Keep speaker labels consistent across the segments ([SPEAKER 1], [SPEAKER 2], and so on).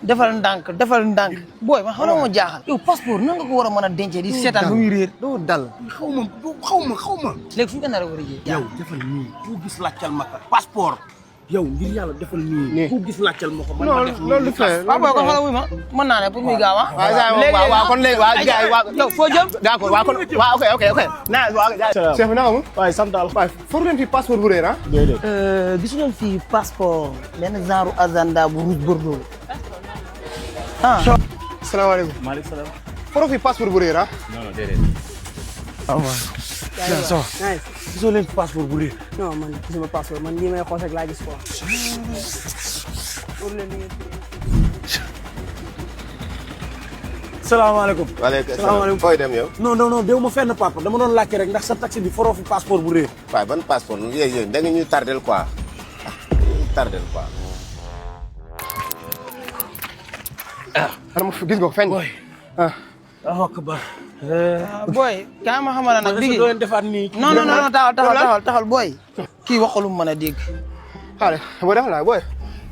[SPEAKER 1] defal ndànk booy man xaw ma jaaxal yow passeport nan nga ko war a mën a dencee di seetaan ba muy réer
[SPEAKER 2] doo dal xaw ma
[SPEAKER 1] léegi fu ñu ko nar a war a jiyee
[SPEAKER 2] yow defal nii ku gis làccal ma ko passeport yow ngir yàlla defal nii ku gis làccal ma ko man ma def
[SPEAKER 3] loolu du fee
[SPEAKER 1] waaw booy ko xoolal wuy ma mën naa ne pour muy gaaw ah
[SPEAKER 3] waaw kon léegi waa gars yi waa
[SPEAKER 1] yow foo jëm
[SPEAKER 3] d'accord waa kon waa ok naa waa chef bi naka mu
[SPEAKER 2] waaye sant Alla
[SPEAKER 3] waaye for leen fi passeport bu réer ah
[SPEAKER 2] déedéet
[SPEAKER 1] gisu leen fii passeport benn genre agenda bu rouge bordeaux ah
[SPEAKER 3] salaamaaleykum
[SPEAKER 2] maaleykum salaam
[SPEAKER 3] for fi passeport bu réer ah
[SPEAKER 2] non déedéet ça va gisoo leen passeport bu réer
[SPEAKER 4] non man gisuma passeport man lii may xoos rek laa gis quoi.
[SPEAKER 2] salaamaaleykum
[SPEAKER 3] waaleykum salaam fooy dem yow
[SPEAKER 2] non déw ma fenn papa dama doon laajte rek ndax sa taxi bi foroo fi passeport bu réer
[SPEAKER 3] waaye ban passeport yooyu da nga ñuy tardel quoi tardel quoi xanaa gis nga ko feeñ
[SPEAKER 2] akbar
[SPEAKER 1] booy kaa ma xamal nag
[SPEAKER 2] doo leen defaat nii
[SPEAKER 1] non taxal booy kii waxulum mën a dégg
[SPEAKER 3] xaale booy defal naa booy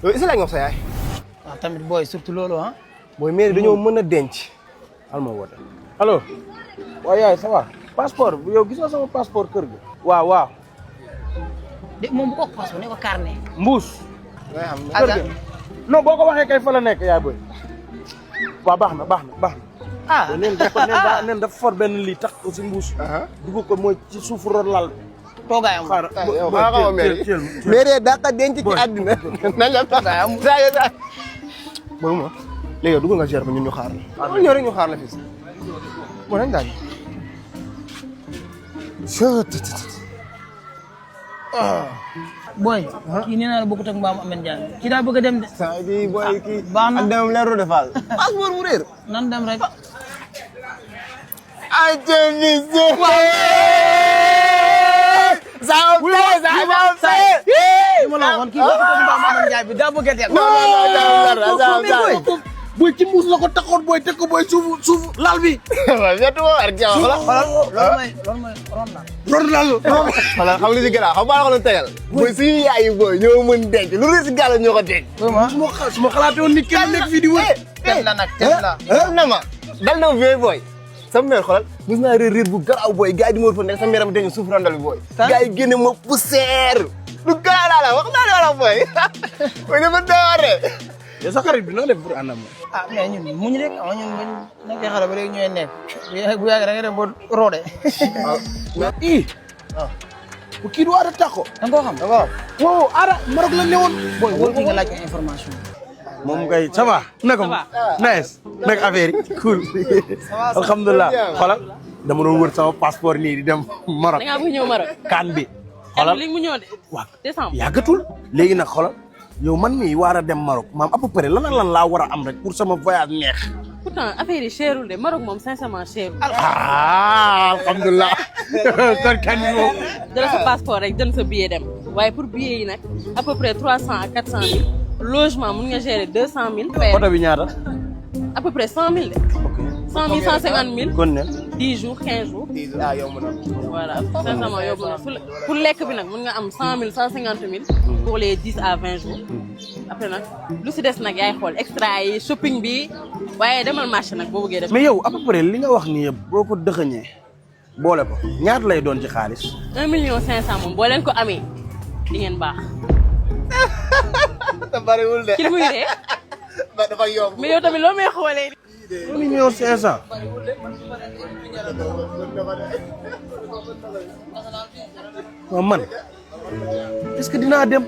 [SPEAKER 3] yow isa lañ wax sa yaay
[SPEAKER 1] waaw tamit booy surtout loolu ah
[SPEAKER 3] booy mairie dañoo mën a denc
[SPEAKER 2] alma woote allo waaw yaay ça va passeport yow gis nga sama passeport kër gi waaw
[SPEAKER 1] de moom bu ko passeport ne ko carnet
[SPEAKER 2] mbuus
[SPEAKER 1] kër ga
[SPEAKER 2] non boo ko waxee kay fa la nekk yaay booy waaw baax na
[SPEAKER 1] ah
[SPEAKER 2] neen dafa for benn lii tax ko si mbuus dugg ko mooy ci suufu ron lal
[SPEAKER 1] toogaayam
[SPEAKER 3] yow xaa xaw a mairie daqa denc ci àddina nañ la toogaayam saa booy ma léegi yow dugg nga gère ba ñun ñu xaar la ñëw rek ñu xaar la fii bon nañ daal
[SPEAKER 1] booy kii nee naa la bokkut ak mbaamu Ameth Ndiaye kii daa bëgg a dem de
[SPEAKER 3] saa bi booy kii
[SPEAKER 1] baax na
[SPEAKER 3] ak demam leeru defal passeport bu réer
[SPEAKER 1] nan dem rek ma la waxoon kii bokkut ak mbaamu Ameth Ndiaye bi daa bëgg a dem
[SPEAKER 2] booy ci mbuus la ko taxoon booy teg ko booy suufu lal bi
[SPEAKER 1] loolu mooy ron la
[SPEAKER 3] wala xam li si gën a xam baa la ko doon tegal booy suñu yaay yi booy ñoo mën denc lu réer si gàll ñoo ko denc
[SPEAKER 2] su ma xalaatee woon ni kenn nekk fii di wër
[SPEAKER 1] tem la nag tem la
[SPEAKER 3] na ma dal na vie booy sama mère xoolal mos naa réer bu garaaw booy gars yi di ma wër fa nekk sama mère am denc suuf randal bi booy gars yi génne ma poussière lu garaaw laa la wax naa ne wala booy booy dafa doore
[SPEAKER 2] yow sa xarit bi noo def pour ànd ak moom
[SPEAKER 1] ah mais ñun muñ rek ama ñun buñ nekkee xale ba léegi ñooy nekk bu yàgg da nga dem ba roode
[SPEAKER 2] bu kii du Ada Takko
[SPEAKER 1] da nga koo xam
[SPEAKER 2] wow Ada Maroc la newoon
[SPEAKER 1] booy wóor ki nga laaj ko information
[SPEAKER 2] moom kay ça va naka nice naka affaire yi cool alhamdulilah xoolal dama doon wër sama passeport nii di dem Maroc
[SPEAKER 5] da ngaa bëgg ñëw Maroc
[SPEAKER 2] kan bi xoolal
[SPEAKER 5] léegi mu ñëw de
[SPEAKER 2] waaw
[SPEAKER 5] décembre
[SPEAKER 2] yàggatul léegi nag xoolal yow man mii war a dem Maroc maam à peu près lan laa war a am rek pour sama voyage neex
[SPEAKER 5] pourtant affaire yi cherul de Maroc moom sincèrement cherul
[SPEAKER 2] alhamdulilah kon kan moom
[SPEAKER 5] jël sa passeport rek jël sa billet dem waaye pour billet yi nag à peu près 300 à 400 000 logement mun nga gérer 200 000
[SPEAKER 2] photo bi ñaata
[SPEAKER 5] à peu près 100 000 de 100 000 150 000
[SPEAKER 2] kon ne
[SPEAKER 5] 10 jours 15 jours
[SPEAKER 3] ah yow mën na
[SPEAKER 5] voilà sincèrement yóbbu na pour lekk bi nag mun nga am 100 000 150 000 pour les 10 à 20 jours après nag lu si des nag yaay xool extra yi shopping bi waaye demal marché nag boo bëggee def
[SPEAKER 2] mais yow à peu près li nga wax nii yëpp boo ko dëxëñee boole ko ñaata lay doon ci xaalis
[SPEAKER 5] 1 million 500 moom boo leen ko amee di ngeen baax
[SPEAKER 3] te bariwul de
[SPEAKER 5] ci muy ree
[SPEAKER 3] dafa yomb
[SPEAKER 5] mais yow tamit loo may xoolee
[SPEAKER 2] 1 million 500 waaw man est-ce que dinaa dem